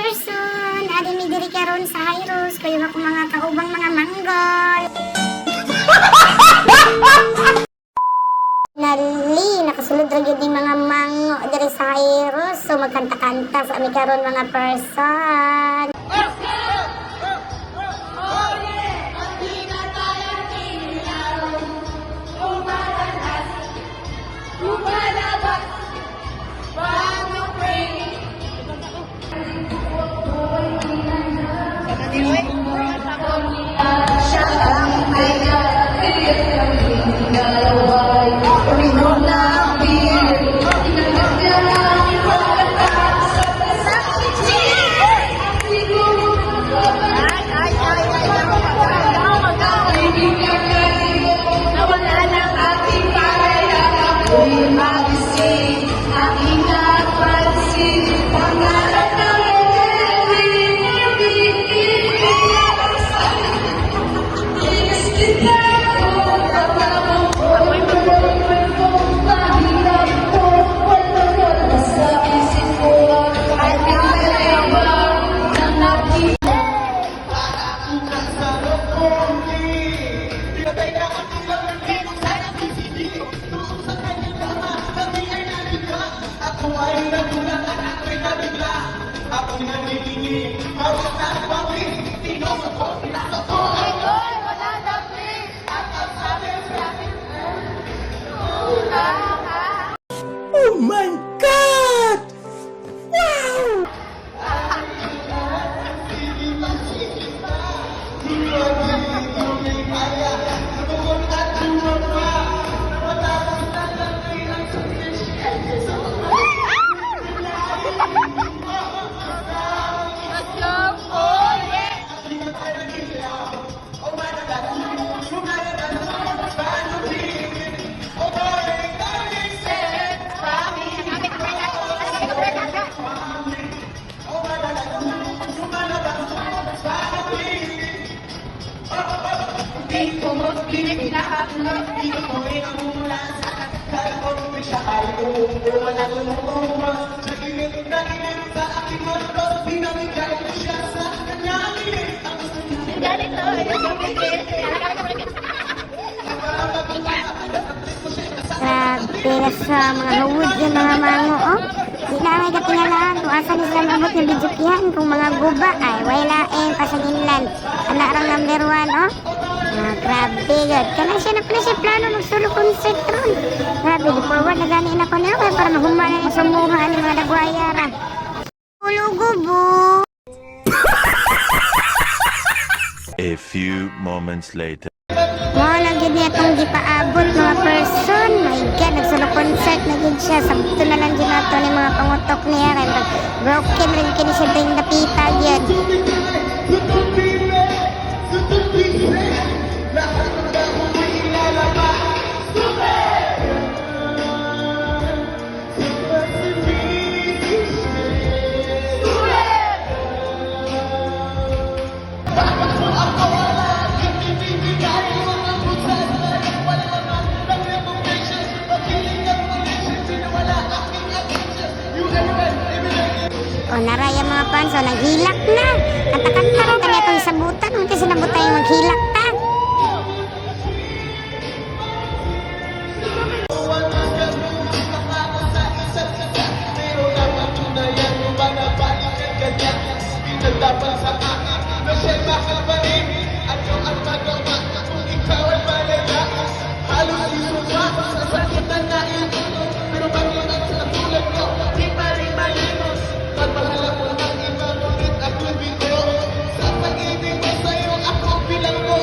person, adi mi diri karon sa Hyros, kayo ako mga kaubang mga manggol. Nali, nakasulod ra gyud mga mango diri sa Hyros, so magkanta-kanta sa ami karon mga person. Oh my God! Wow! Grabe sa mga hawod yung mga mango, oh. Di na may katingalaan kung asan sila mabot ng bidyukihan kung mga guba ay wailain pasaginlan. Anak rang number 1, oh. Grabe god. Kana siya plano magsulo concert ron. Grabe, di forward na gani na ko niya para mahumanan yung sumuha ni mga dagwayara. Ulo gubo. A few moments later. Wala gid niya itong gipaabot mga person. My God, nagsulo concert na gid siya. Sabto na lang gid nato ni mga pangutok niya. Kaya broken rin kini siya ding napita yun. O naraya mga fans, o naghilak na. Kanta-kanta rin kanya itong sabutan. Hindi sinabutan yung maghilak ta. Sa pag-ibig ko sa'yo, ako bilang mo.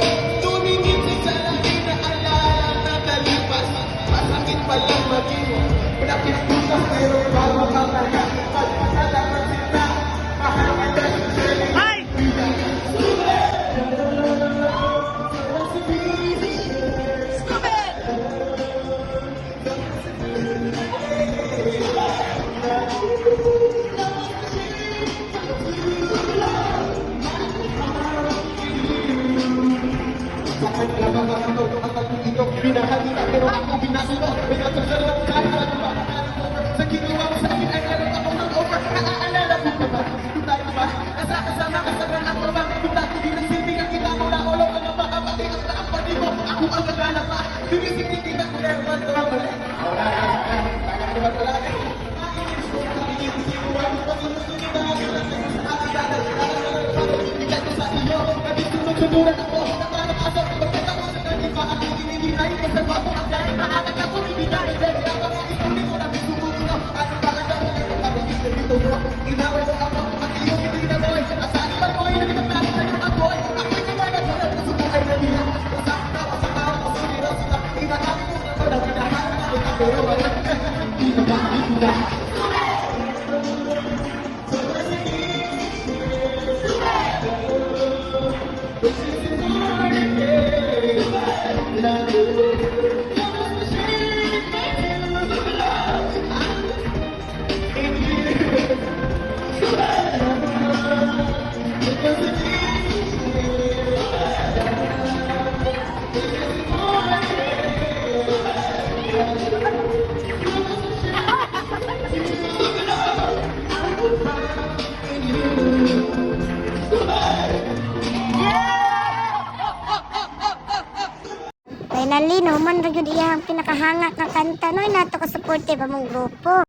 Finally, no man ra gyud iyang pinakahanga nga kanta noy nato ka supportive among grupo.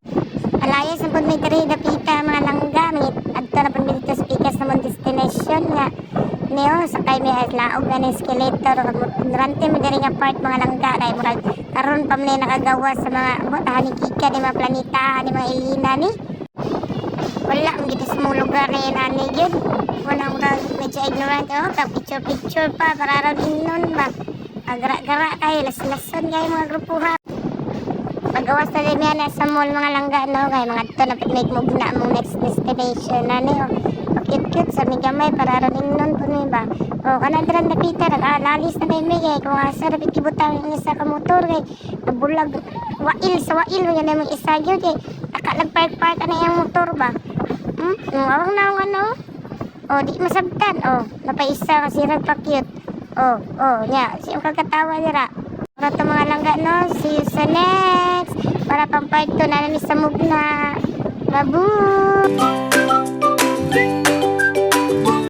Alayas ang pud may diri dapita mga langga, may adto na pud mi dito speakers sa mong destination nga niyo sakay may laog nga escalator durante mo diri nga part mga langga kay murag karon pa man nakagawa sa mga botahan kika ni mga planeta ni mga ilina ni. Wala mo gid sa mga lugar na yan ani gyud. Wala mo medyo ignorant ka picture pa para raw inon ba. Agara-gara kayo, las-lason kayo mga grupuha. Pagawas na rin yan sa mall mga langga, no? Kaya mga ito na make move na mong next destination na niyo. Pakit-cute sa migamay para rin nun po niyo ba? O, kanadran na pita, nag-alalis na may kaya kung asa na pikibutang yung isa ka motor kay nabulag, wail sa wail, yan na yung isa yun kay nakalag-park-park na yung motor ba? Awang na ang ano? O, di masabtan. O, napaisa kasi nagpa-cute. Oh, nya. Siyang kagatawa nira. Para ito mga langga, no? See you sa next. Para pang part 2 na namin sa mugna. Babu!